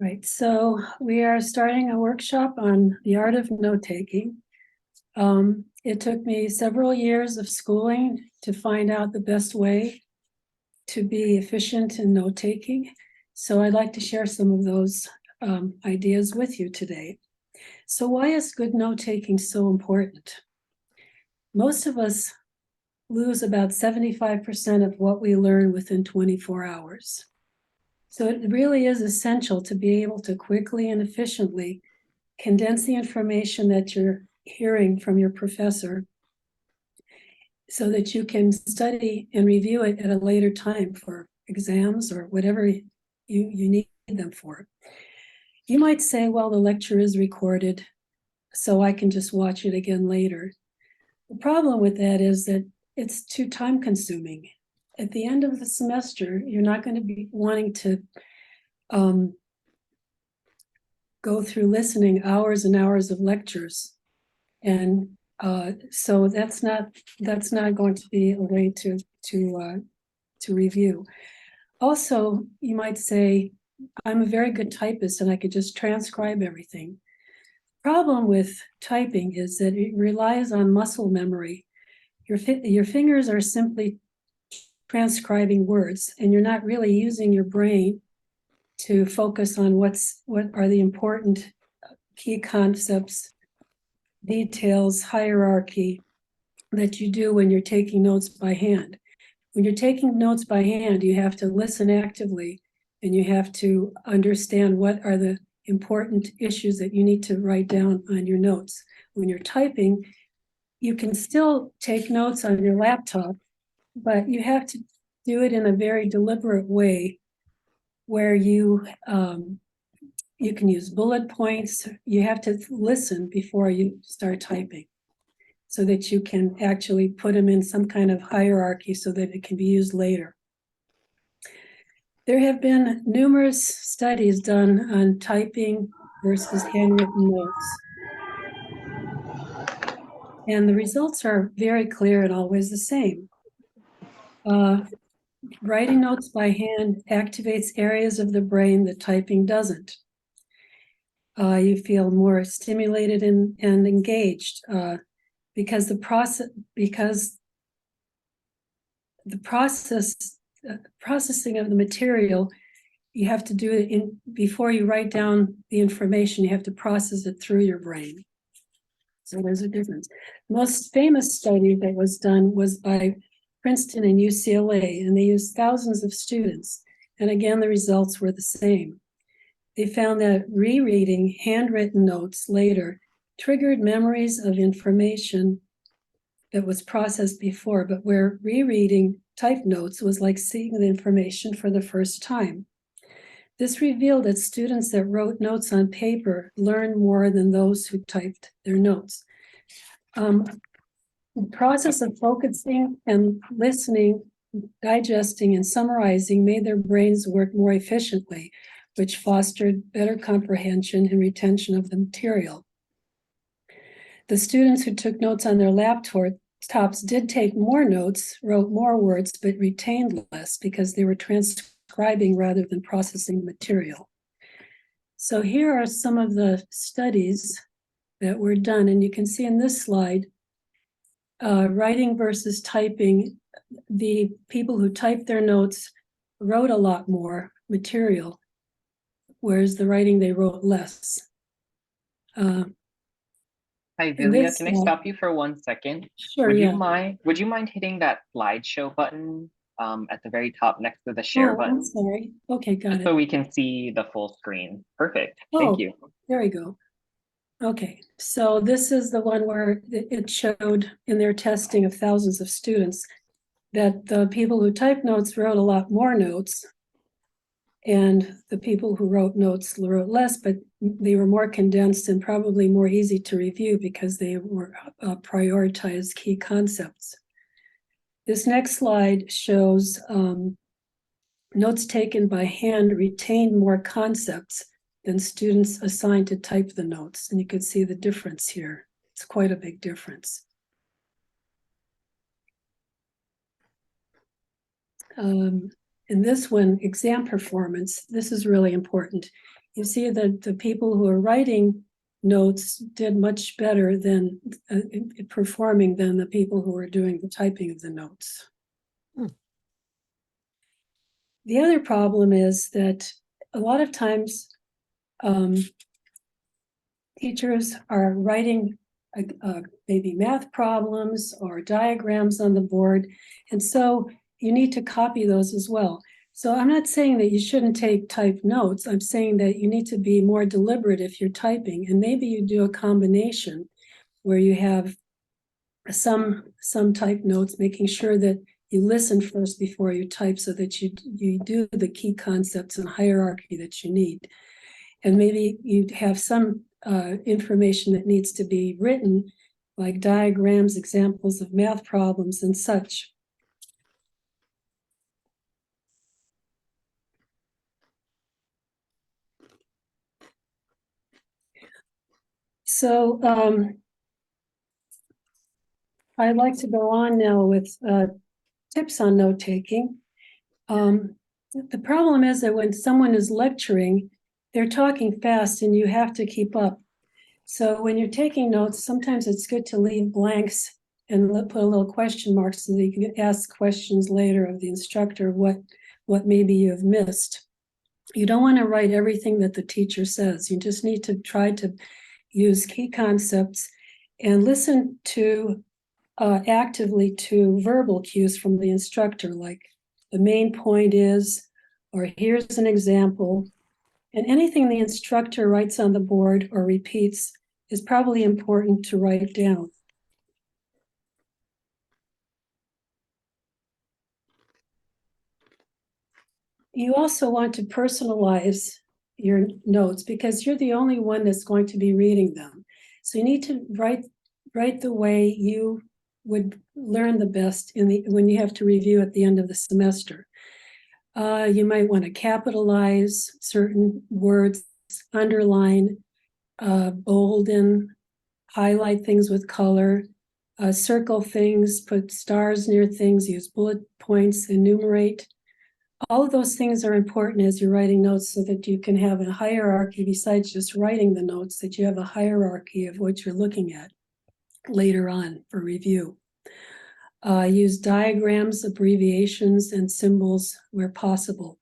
Right, so we are starting a workshop on the art of note-taking. It took me several years of schooling to find out the best way to be efficient in note-taking. So I'd like to share some of those ideas with you today. So why is good note-taking so important? Most of us lose about 75% of what we learn within 24 hours. So it really is essential to be able to quickly and efficiently condense the information that you're hearing from your professor so that you can study and review it at a later time for exams or whatever you need them for. You might say, well, the lecture is recorded, so I can just watch it again later. The problem with that is that it's too time consuming. At the end of the semester, you're not going to be wanting to go through listening hours and hours of lectures. And so that's not going to be a way to review. Also, you might say, I'm a very good typist and I could just transcribe everything. Problem with typing is that it relies on muscle memory. Your fingers are simply transcribing words, and you're not really using your brain to focus on what are the important key concepts, details, hierarchy that you do when you're taking notes by hand. When you're taking notes by hand, you have to listen actively and you have to understand what are the important issues that you need to write down on your notes. When you're typing, you can still take notes on your laptop, but you have to do it in a very deliberate way where you can use bullet points. You have to listen before you start typing so that you can actually put them in some kind of hierarchy so that it can be used later. There have been numerous studies done on typing versus handwritten notes. And the results are very clear and always the same. Writing notes by hand activates areas of the brain that typing doesn't. You feel more stimulated and engaged because the processing of the material, you have to do it before you write down the information. You have to process it through your brain. So there's a difference. The most famous study that was done was by Princeton and UCLA, and they used thousands of students. And again, the results were the same. They found that rereading handwritten notes later triggered memories of information that was processed before, but where rereading typed notes was like seeing the information for the first time. This revealed that students that wrote notes on paper learned more than those who typed their notes. The process of focusing and listening, digesting, and summarizing made their brains work more efficiently, which fostered better comprehension and retention of the material. The students who took notes on their laptops did take more notes, wrote more words, but retained less because they were transcribing rather than processing the material. So here are some of the studies that were done, and you can see in this slide, writing versus typing. The people who typed their notes wrote a lot more material, whereas the writing, they wrote less. Hi, Vilija, can I stop you for 1 second? Sure, would you mind hitting that slideshow button at the very top next to the share button? I'm sorry. Okay, got it. So we can see the full screen. Perfect. Thank you. There we go. Okay, so this is the one where it showed in their testing of thousands of students that the people who typed notes wrote a lot more notes, and the people who wrote notes wrote less, but they were more condensed and probably more easy to review because they were prioritized key concepts. This next slide shows notes taken by hand retained more concepts than students assigned to type the notes. And you can see the difference here. It's quite a big difference. In this one, exam performance, this is really important. you see that the people who are writing notes did much better than performing than the people who are doing the typing of the notes. The other problem is that a lot of times teachers are writing maybe math problems or diagrams on the board, and so you need to copy those as well. So I'm not saying that you shouldn't take typed notes. I'm saying that you need to be more deliberate if you're typing, and maybe you do a combination where you have some typed notes, making sure that you listen first before you type so that you do the key concepts and hierarchy that you need. And maybe you have some information that needs to be written, like diagrams, examples of math problems and such. So I'd like to go on now with tips on note-taking. The problem is that when someone is lecturing, they're talking fast and you have to keep up. So when you're taking notes, sometimes it's good to leave blanks and put a little question mark so that you can ask questions later of the instructor of what maybe you've missed. You don't want to write everything that the teacher says. You just need to try to use key concepts and listen to actively to verbal cues from the instructor, like the main point is, or here's an example. And anything the instructor writes on the board or repeats is probably important to write down. You also want to personalize your notes because you're the only one that's going to be reading them. So you need to write the way you would learn the best when you have to review at the end of the semester. You might want to capitalize certain words, underline, bolden, highlight things with color, circle things, put stars near things, use bullet points, enumerate. All of those things are important as you're writing notes so that you can have a hierarchy besides just writing the notes, that you have a hierarchy of what you're looking at later on for review. Use diagrams, abbreviations, and symbols where possible.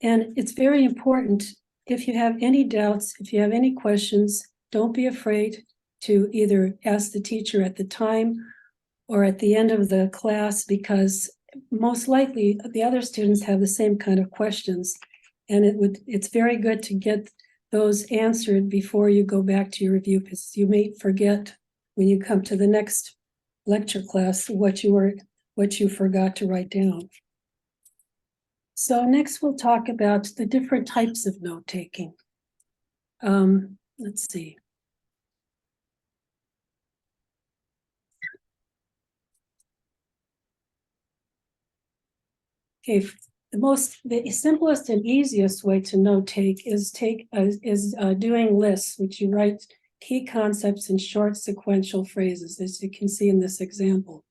And it's very important, if you have any doubts, if you have any questions, don't be afraid to either ask the teacher at the time or at the end of the class, because most likely the other students have the same kind of questions. And it's very good to get those answered before you go back to your review, because you may forget when you come to the next lecture class what you forgot to write down. So next we'll talk about the different types of note-taking. Let's see. Okay, the simplest and easiest way to note-take is doing lists, which you write key concepts in short sequential phrases, as you can see in this example.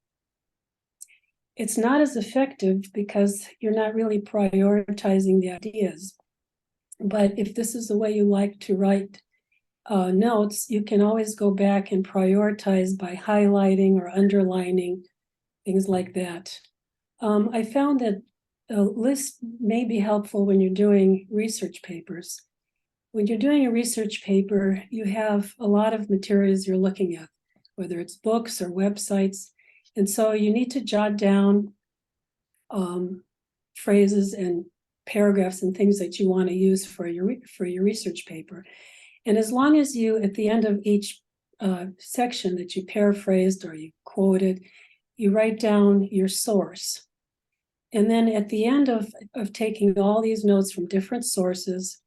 It's not as effective because you're not really prioritizing the ideas. But if this is the way you like to write notes, you can always go back and prioritize by highlighting or underlining, things like that. I found that a list may be helpful when you're doing research papers. When you're doing a research paper, you have a lot of materials you're looking at, whether it's books or websites. And so you need to jot down phrases and paragraphs and things that you want to use for your research paper. And as long as you, at the end of each section that you paraphrased or you quoted, you write down your source. And then at the end of taking all these notes from different sources,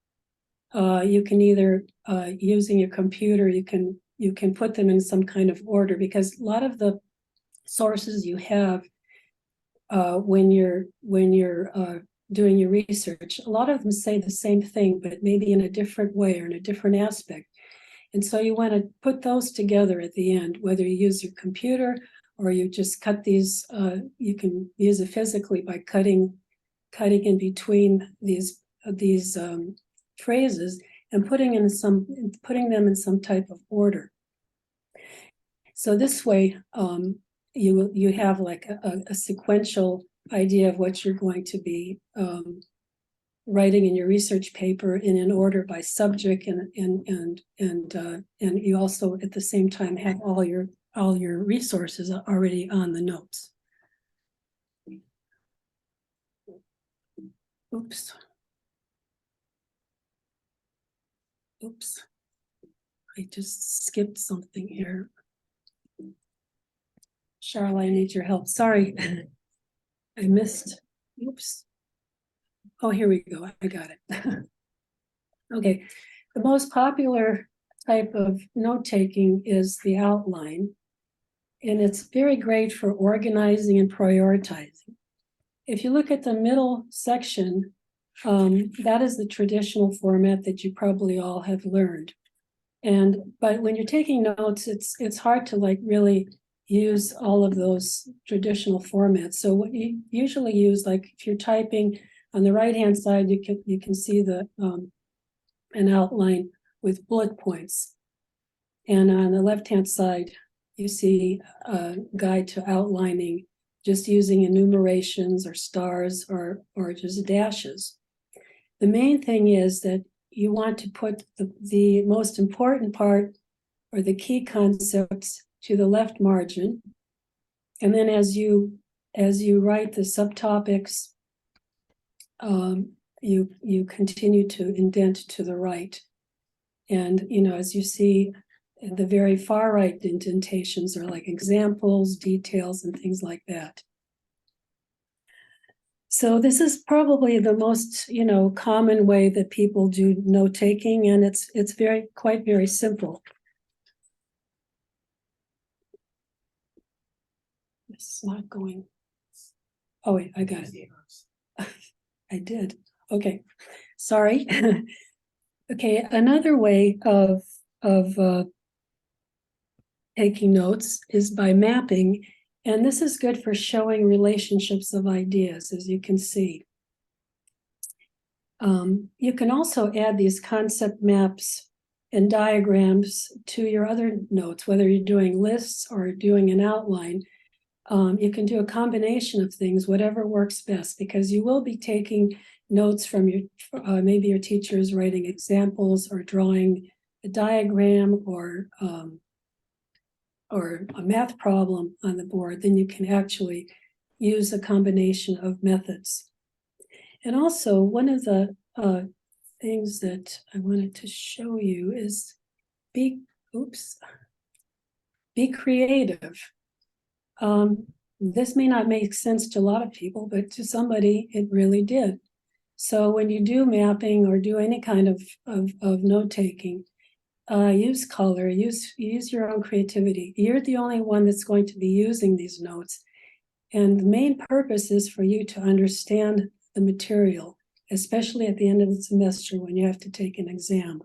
you can either, using your computer, you can put them in some kind of order, because a lot of the sources you have when you're doing your research, a lot of them say the same thing, but maybe in a different way or in a different aspect. And so you want to put those together at the end, whether you use your computer or you just cut these, you can use it physically by cutting in between these phrases and putting them in some type of order. So this way, you have like a sequential idea of what you're going to be writing in your research paper in an order by subject, and you also at the same time have all your resources already on the notes. Oops. I just skipped something here. Charlotte, I need your help. Sorry. I missed. Oops. Oh, here we go. I got it. Okay. The most popular type of note-taking is the outline, and it's very great for organizing and prioritizing. If you look at the middle section, that is the traditional format that you probably all have learned. But when you're taking notes, it's hard to like really use all of those traditional formats. So what you usually use, like if you're typing on the right-hand side, you can see the an outline with bullet points. And on the left-hand side, you see a guide to outlining just using enumerations or stars or just dashes. The main thing is that you want to put the most important part or the key concepts to the left margin. And then as you write the subtopics, you continue to indent to the right. And, as you see, the very far right indentations are like examples, details, and things like that. So this is probably the most, common way that people do note taking, and it's quite very simple. It's not going. Oh wait, I got it. I did. Okay, sorry. Okay, another way of taking notes is by mapping, and this is good for showing relationships of ideas, as you can see. You can also add these concept maps and diagrams to your other notes, whether you're doing lists or doing an outline. You can do a combination of things, whatever works best, because you will be taking notes from maybe your teacher is writing examples or drawing a diagram or a math problem on the board. Then you can actually use a combination of methods. And also, one of the things that I wanted to show you is be creative. This may not make sense to a lot of people, but to somebody it really did. So when you do mapping or do any kind of note taking, use color, use your own creativity. You're the only one that's going to be using these notes. And the main purpose is for you to understand the material, especially at the end of the semester when you have to take an exam.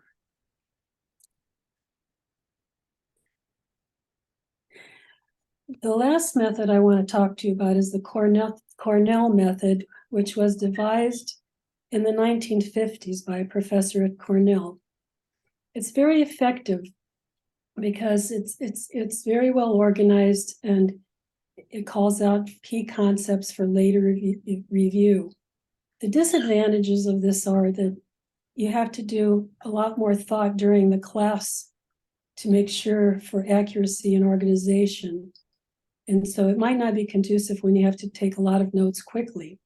The last method I want to talk to you about is the Cornell method, which was devised in the 1950s by a professor at Cornell. It's very effective because it's very well organized, and it calls out key concepts for later review. The disadvantages of this are that you have to do a lot more thought during the class to make sure for accuracy and organization. And so it might not be conducive when you have to take a lot of notes quickly.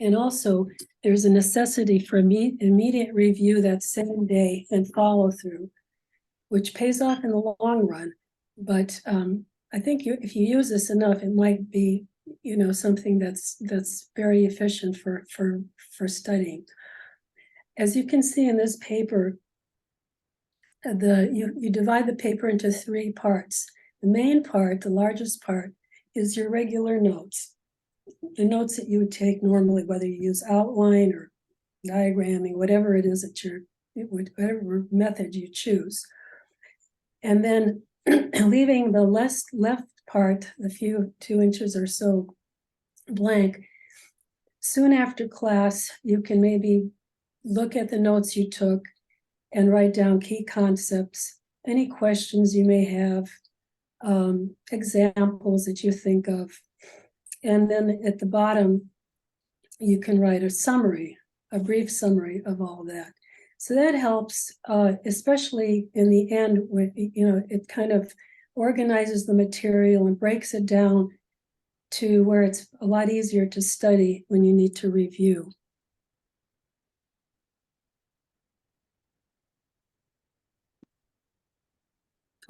And also, there's a necessity for immediate review that same day and follow through, which pays off in the long run. But I think if you use this enough, it might be, something that's very efficient for studying. As you can see in this paper, you divide the paper into 3 parts. The main part, the largest part, is your regular notes. The notes that you would take normally, whether you use outline or diagramming, whatever it is that whatever method you choose. And then leaving the left part, the few 2 inches or so blank. Soon after class, you can maybe look at the notes you took and write down key concepts, any questions you may have, examples that you think of. And then at the bottom, you can write a summary, a brief summary of all that. So that helps, especially in the end, when, it kind of organizes the material and breaks it down to where it's a lot easier to study when you need to review.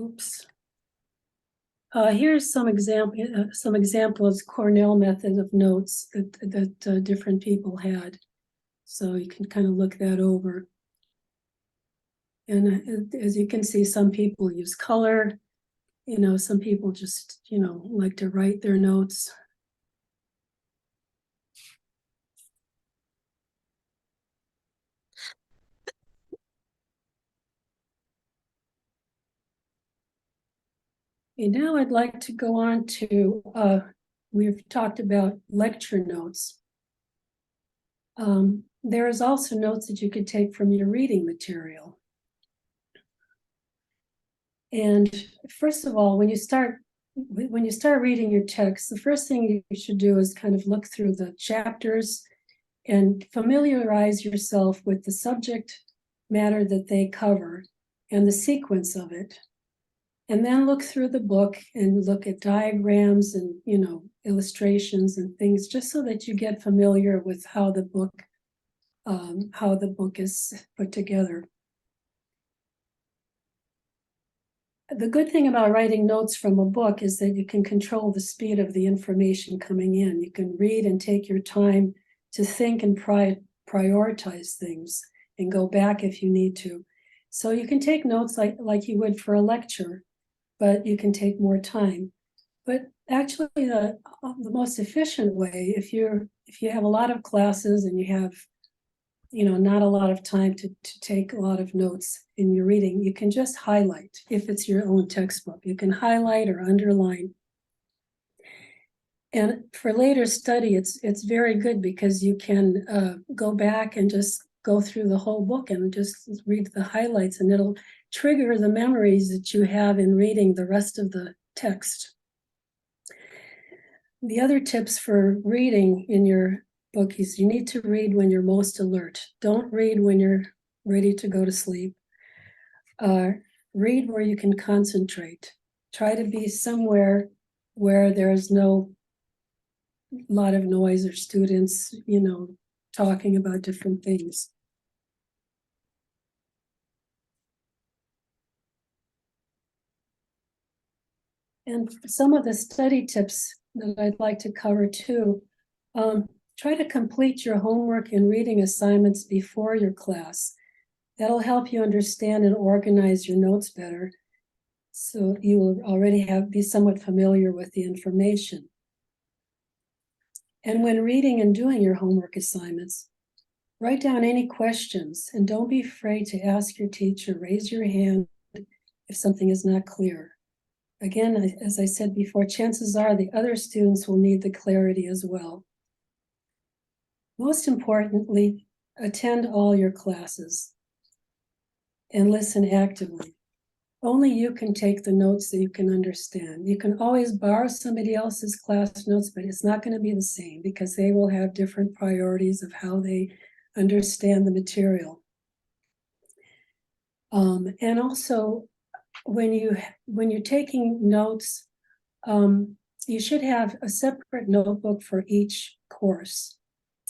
Oops. Here's some examples, Cornell method of notes that different people had. So you can kind of look that over. And as you can see, some people use color, some people just, like to write their notes. And now I'd like to go on to, we've talked about lecture notes. There is also notes that you could take from your reading material. And first of all, when you start reading your text, the first thing you should do is kind of look through the chapters and familiarize yourself with the subject matter that they cover and the sequence of it. And then look through the book and look at diagrams and, illustrations and things, just so that you get familiar with how the book is put together. The good thing about writing notes from a book is that you can control the speed of the information coming in. You can read and take your time to think and prioritize things and go back if you need to. So you can take notes like you would for a lecture, but you can take more time. But actually the most efficient way, if you have a lot of classes and you have not a lot of time to take a lot of notes in your reading, you can just highlight. If it's your own textbook, you can highlight or underline. And for later study, it's very good because you can go back and just go through the whole book and just read the highlights, and it'll trigger the memories that you have in reading the rest of the text. The other tips for reading in your book is you need to read when you're most alert. Don't read when you're ready to go to sleep. Read where you can concentrate. Try to be somewhere where there's no lot of noise or students, talking about different things. And some of the study tips that I'd like to cover too, try to complete your homework and reading assignments before your class. That'll help you understand and organize your notes better, so you will already be somewhat familiar with the information. And when reading and doing your homework assignments, write down any questions and don't be afraid to ask your teacher. Raise your hand if something is not clear. Again, as I said before, chances are the other students will need the clarity as well. Most importantly, attend all your classes and listen actively. Only you can take the notes that you can understand. You can always borrow somebody else's class notes, but it's not going to be the same because they will have different priorities of how they understand the material. And also, when you're taking notes, you should have a separate notebook for each course.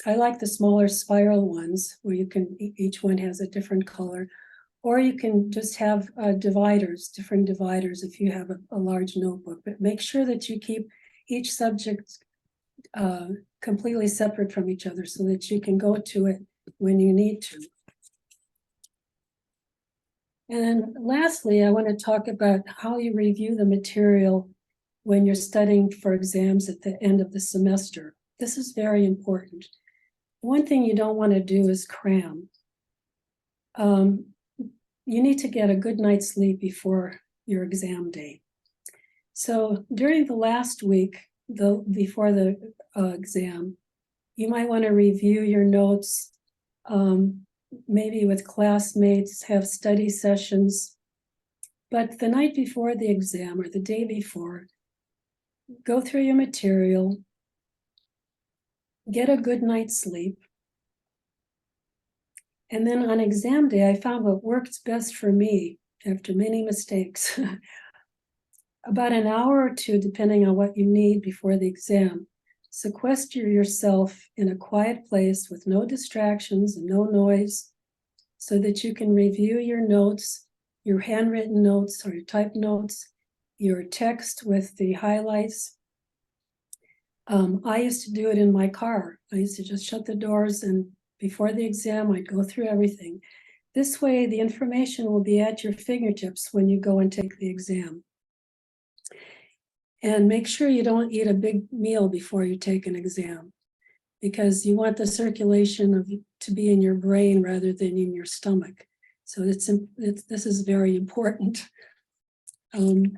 I like the smaller spiral ones where you can, each one has a different color, or you can just have different dividers if you have a large notebook, but make sure that you keep each subject completely separate from each other so that you can go to it when you need to. And lastly, I want to talk about how you review the material when you're studying for exams at the end of the semester. This is very important. One thing you don't want to do is cram. You need to get a good night's sleep before your exam day. So during the last week, before the exam, you might want to review your notes, maybe with classmates, have study sessions. But the night before the exam or the day before, go through your material, get a good night's sleep. And then on exam day, I found what works best for me after many mistakes. About an hour or two, depending on what you need before the exam, sequester yourself in a quiet place with no distractions and no noise so that you can review your notes, your handwritten notes or your typed notes, your text with the highlights. I used to do it in my car. I used to just shut the doors, and before the exam, I'd go through everything. This way, the information will be at your fingertips when you go and take the exam. And make sure you don't eat a big meal before you take an exam, because you want the circulation to be in your brain rather than in your stomach. So this is very important. And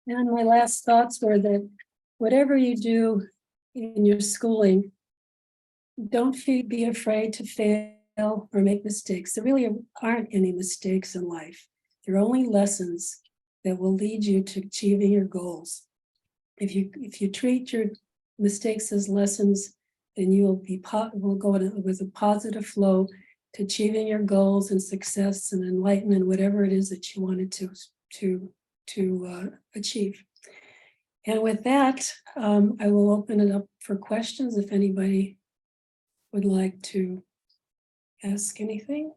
my last thoughts were that whatever you do in your schooling, don't be afraid to fail or make mistakes. There really aren't any mistakes in life. They're only lessons that will lead you to achieving your goals. If you treat your mistakes as lessons, then you will go with a positive flow to achieving your goals and success and enlightenment, whatever it is that you wanted to achieve. And with that, I will open it up for questions if anybody would like to ask anything.